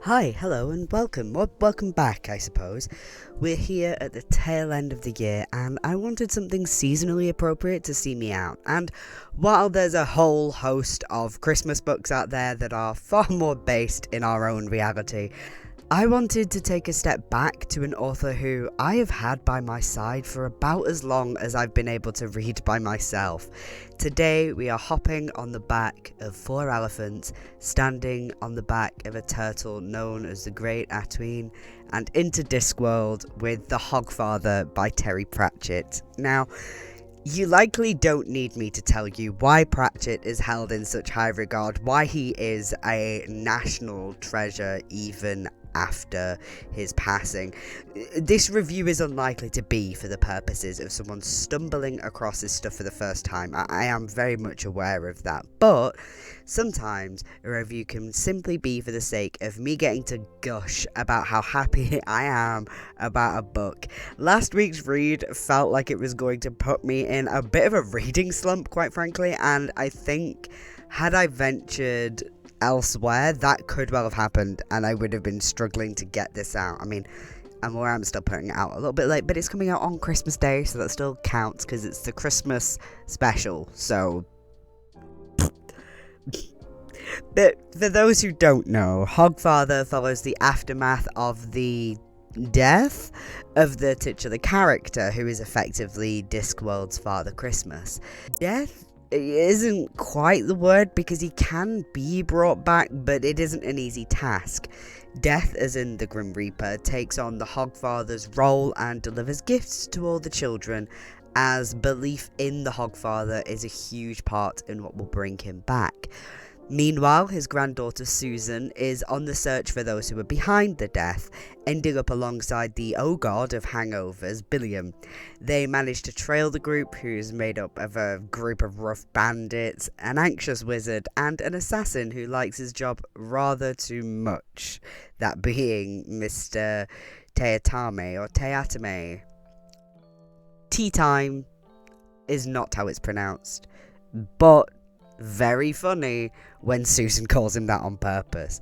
Hi, hello, and welcome. Welcome back, I suppose. We're here at the tail end of the year, and I wanted something seasonally appropriate to see me out. And while there's a whole host of Christmas books out there that are far more based in our own reality, I wanted to take a step back to an author who I have had by my side for about as long as I've been able to read by myself. Today we are hopping on the back of 4 elephants, standing on the back of a turtle known as the Great Atuin, and into Discworld with The Hogfather by Terry Pratchett. Now, you likely don't need me to tell you why Pratchett is held in such high regard, why he is a national treasure even after his passing. This review is unlikely to be for the purposes of someone stumbling across his stuff for the first time. I am very much aware of that, but sometimes a review can simply be for the sake of me getting to gush about how happy I am about a book. Last week's read felt like it was going to put me in a bit of a reading slump, quite frankly, and I think had I ventured elsewhere, that could well have happened, and I would have been struggling to get this out. I mean, I'm still putting it out a little bit late, but it's coming out on Christmas Day, so that still counts because it's the Christmas special. So, but for those who don't know, Hogfather follows the aftermath of the death of the titular character, who is effectively Discworld's Father Christmas. Death isn't quite the word because he can be brought back, but it isn't an easy task. Death, as in the Grim Reaper, takes on the Hogfather's role and delivers gifts to all the children, as belief in the Hogfather is a huge part in what will bring him back. Meanwhile, his granddaughter Susan is on the search for those who are behind the death, ending up alongside the god of hangovers, Billiam. They manage to trail the group, who's made up of a group of rough bandits, an anxious wizard, and an assassin who likes his job rather too much, that being Mr. Teatame. Tea time is not how it's pronounced, but very funny when Susan calls him that on purpose.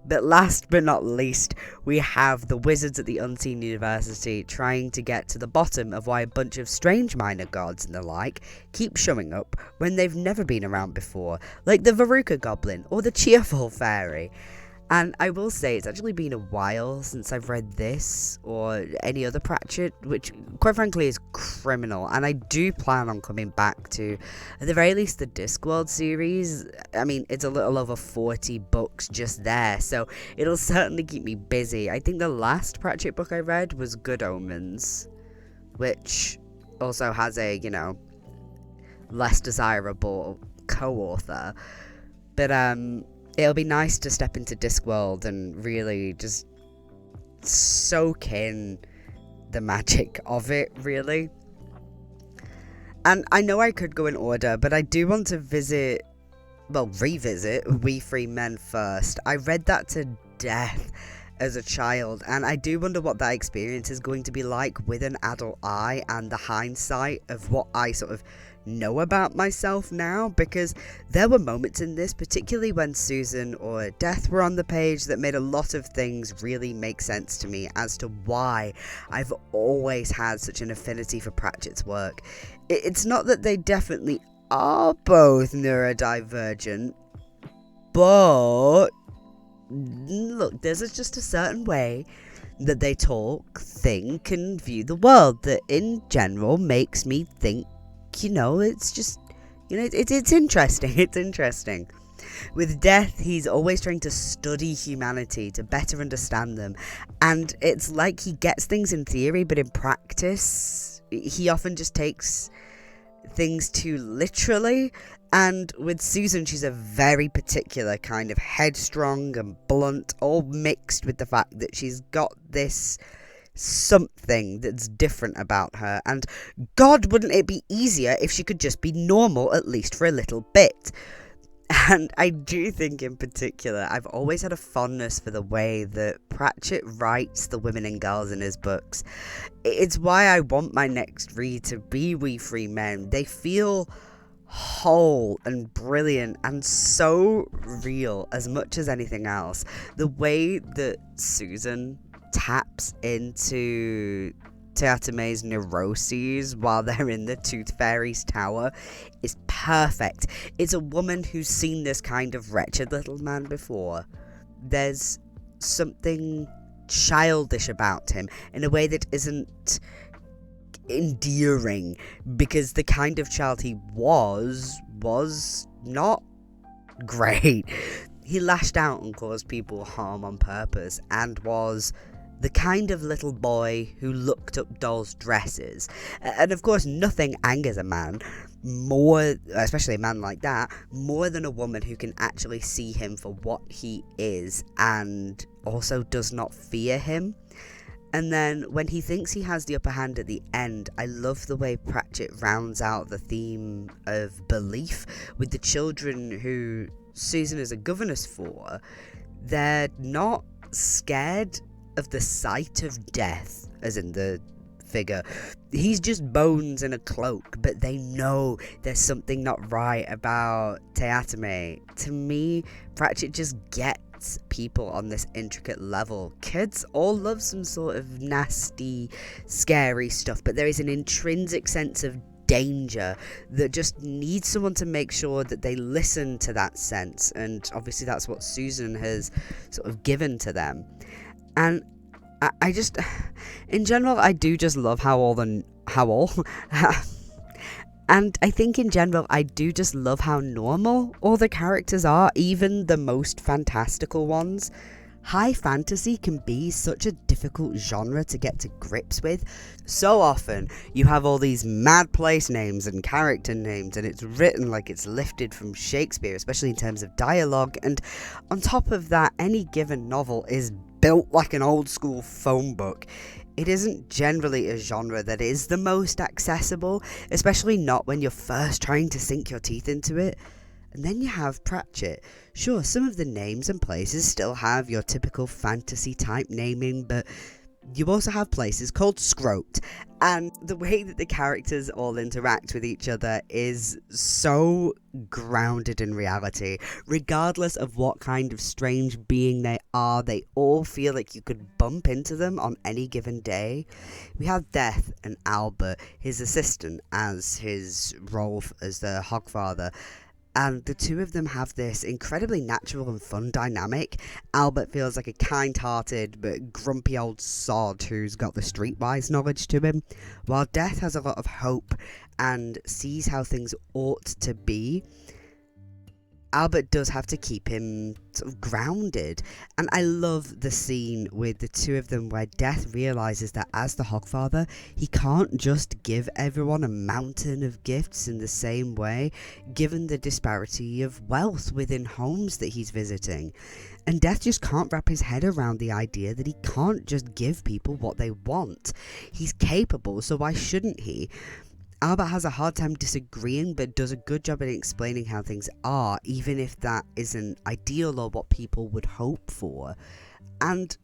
But last but not least, we have the wizards at the Unseen University trying to get to the bottom of why a bunch of strange minor gods and the like keep showing up when they've never been around before, like the Veruca Goblin or the Cheerful Fairy. And I will say, it's actually been a while since I've read this or any other Pratchett, which quite frankly is criminal. And I do plan on coming back to, at the very least, the Discworld series. I mean, it's a little over 40 books just there, so it'll certainly keep me busy. I think the last Pratchett book I read was Good Omens, which also has a, less desirable co-author. But, it'll be nice to step into Discworld and really just soak in the magic of it, really. And I know I could go in order, but I do want to revisit We Free Men first. I read that to death as a child, and I do wonder what that experience is going to be like with an adult eye and the hindsight of what I sort of know about myself now, because there were moments in this, particularly when Susan or Death were on the page, that made a lot of things really make sense to me as to why I've always had such an affinity for Pratchett's work. It's not that they definitely are both neurodivergent, but look, there's just a certain way that they talk, think, and view the world that in general makes me think, it's just, it's interesting. It's interesting. With Death, he's always trying to study humanity to better understand them. And it's like he gets things in theory, but in practice, he often just takes things too literally. And with Susan, she's a very particular kind of headstrong and blunt, all mixed with the fact that she's got this something that's different about her, and God, wouldn't it be easier if she could just be normal, at least for a little bit. And I do think in particular, I've always had a fondness for the way that Pratchett writes the women and girls in his books. It's why I want my next read to be We Free Men. They feel whole and brilliant and so real as much as anything else. The way that Susan taps into Teatame's neuroses while they're in the Tooth Fairy's tower is perfect. It's a woman who's seen this kind of wretched little man before. There's something childish about him in a way that isn't endearing, because the kind of child he was not great. He lashed out and caused people harm on purpose, and was the kind of little boy who looked up dolls' dresses. And of course, nothing angers a man more, especially a man like that, more than a woman who can actually see him for what he is and also does not fear him. And then when he thinks he has the upper hand at the end, I love the way Pratchett rounds out the theme of belief with the children who Susan is a governess for. They're not scared of the sight of death, as in the figure. He's just bones in a cloak, but they know there's something not right about Teatame. To me, Pratchett just gets people on this intricate level. Kids all love some sort of nasty, scary stuff, but there is an intrinsic sense of danger that just needs someone to make sure that they listen to that sense, and obviously that's what Susan has sort of given to them. And I just, in general, I do just love and I think in general, I do just love how normal all the characters are, even the most fantastical ones. High fantasy can be such a difficult genre to get to grips with. So often, you have all these mad place names and character names, and it's written like it's lifted from Shakespeare, especially in terms of dialogue, and on top of that, any given novel is built like an old school phone book. It isn't generally a genre that is the most accessible, especially not when you're first trying to sink your teeth into it. And then you have Pratchett. Sure, some of the names and places still have your typical fantasy type naming, but you also have places called Scroat, and the way that the characters all interact with each other is so grounded in reality. Regardless of what kind of strange being they are, they all feel like you could bump into them on any given day. We have Death and Albert, his assistant, as his role as the Hogfather. And the two of them have this incredibly natural and fun dynamic. Albert feels like a kind-hearted but grumpy old sod who's got the streetwise knowledge to him, while Death has a lot of hope and sees how things ought to be. Albert does have to keep him sort of grounded, and I love the scene with the two of them where Death realises that as the Hogfather, he can't just give everyone a mountain of gifts in the same way, given the disparity of wealth within homes that he's visiting. And Death just can't wrap his head around the idea that he can't just give people what they want. He's capable, so why shouldn't he? Albert has a hard time disagreeing, but does a good job at explaining how things are, even if that isn't ideal or what people would hope for. And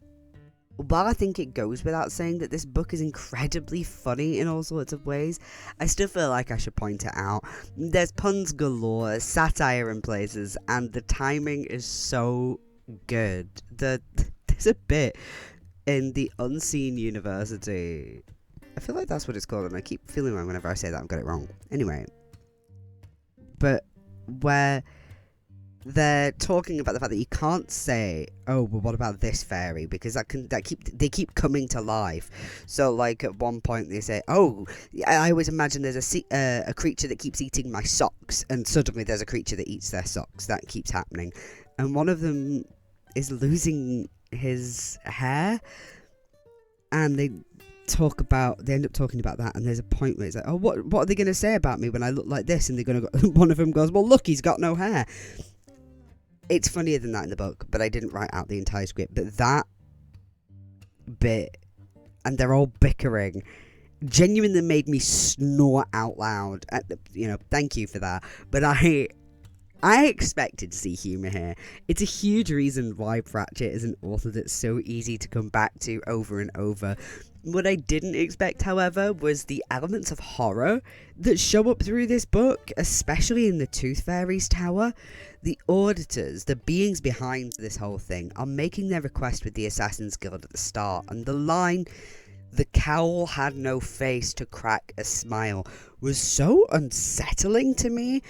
while I think it goes without saying that this book is incredibly funny in all sorts of ways, I still feel like I should point it out. There's puns galore, satire in places, and the timing is so good. There's a bit in the Unseen University. I feel like that's what it's called, and I keep feeling wrong whenever I say that I've got it wrong. Anyway, but where they're talking about the fact that you can't say, oh, well, what about this fairy? Because they keep coming to life. So, like, at one point they say, oh, I always imagine there's a creature that keeps eating my socks, and suddenly there's a creature that eats their socks. That keeps happening. And one of them is losing his hair, and they end up talking about that, and there's a point where it's like, oh, what are they going to say about me when I look like this? And they're going to go, one of them goes, well, look, he's got no hair. It's funnier than that in the book, but I didn't write out the entire script. But that bit, and they're all bickering, genuinely made me snort out loud. Thank you for that. But I expected to see humour here. It's a huge reason why Pratchett is an author that's so easy to come back to over and over. What I didn't expect, however, was the elements of horror that show up through this book, especially in the Tooth Fairy's tower. The auditors, the beings behind this whole thing, are making their request with the Assassin's Guild at the start, and the line, "The cowl had no face to crack a smile," was so unsettling to me,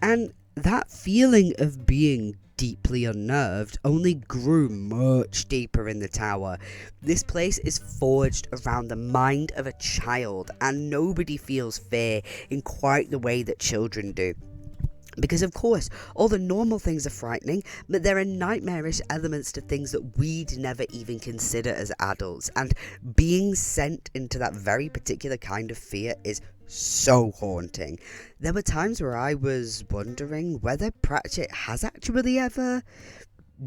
and that feeling of being deeply unnerved only grew much deeper in the tower. This place is forged around the mind of a child, and nobody feels fear in quite the way that children do. Because of course, all the normal things are frightening, but there are nightmarish elements to things that we'd never even consider as adults, and being sent into that very particular kind of fear is so haunting. There were times where I was wondering whether Pratchett has actually ever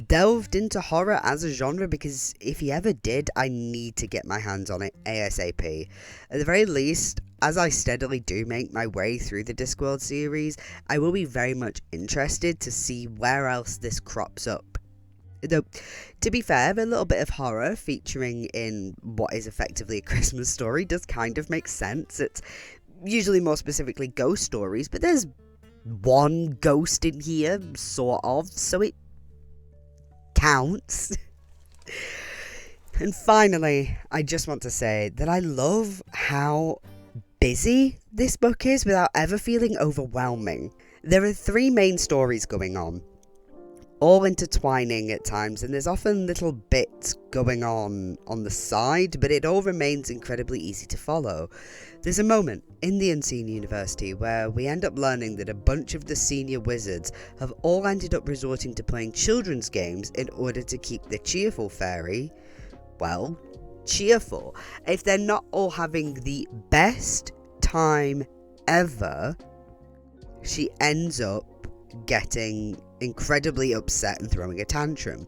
delved into horror as a genre, because if he ever did, I need to get my hands on it ASAP. At the very least, as I steadily do make my way through the Discworld series, I will be very much interested to see where else this crops up. Though, to be fair, a little bit of horror featuring in what is effectively a Christmas story does kind of make sense. It's usually more specifically ghost stories, but there's one ghost in here, sort of, so it counts. And finally, I just want to say that I love how busy this book is without ever feeling overwhelming. There are 3 main stories going on, all intertwining at times, and there's often little bits going on the side, but it all remains incredibly easy to follow. There's a moment in the Unseen University where we end up learning that a bunch of the senior wizards have all ended up resorting to playing children's games in order to keep the cheerful fairy, well, cheerful. If they're not all having the best time ever, she ends up getting incredibly upset and throwing a tantrum.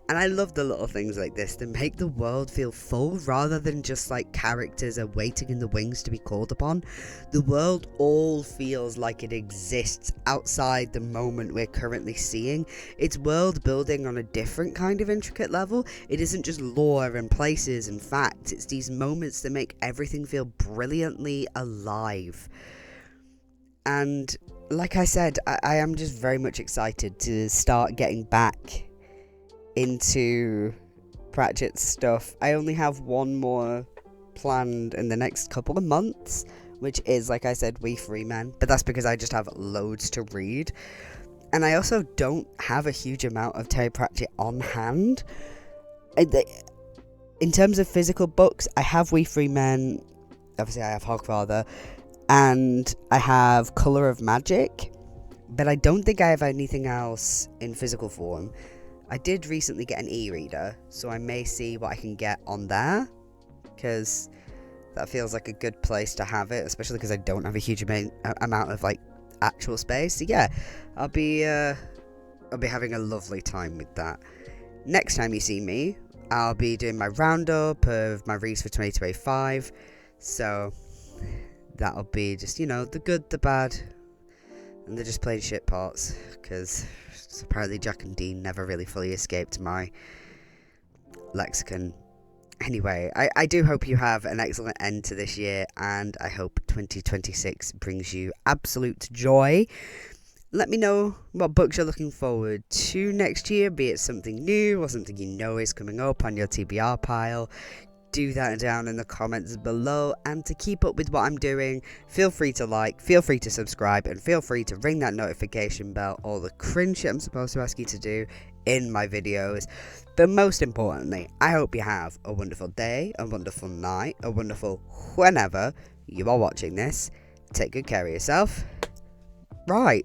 And I love the little things like this that make the world feel full rather than just like characters are waiting in the wings to be called upon. The world all feels like it exists outside the moment we're currently seeing. It's world building on a different kind of intricate level. It isn't just lore and places and facts. It's these moments that make everything feel brilliantly alive. And like I said, I am just very much excited to start getting back into Pratchett's stuff. I only have one more planned in the next couple of months, which is, like I said, We Free Men, but that's because I just have loads to read. And I also don't have a huge amount of Terry Pratchett on hand. In terms of physical books, I have We Free Men, obviously I have Hogfather, and I have Colour of Magic, but I don't think I have anything else in physical form. I did recently get an e-reader, so I may see what I can get on there, because that feels like a good place to have it, especially because I don't have a huge amount of like actual space. So yeah, I'll be having a lovely time with that. Next time you see me, I'll be doing my roundup of my reads for 2025, so that'll be just, you know, the good, the bad, and the just plain shit parts, because apparently Jack and Dean never really fully escaped my lexicon. Anyway, I do hope you have an excellent end to this year, and I hope 2026 brings you absolute joy. Let me know what books you're looking forward to next year, be it something new or something you know is coming up on your TBR pile. Do that down in the comments below, and to keep up with what I'm doing, feel free to like, feel free to subscribe, and feel free to ring that notification bell, all the cringe shit I'm supposed to ask you to do in my videos. But most importantly, I hope you have a wonderful day, a wonderful night, a wonderful whenever you are watching this. Take good care of yourself. Right.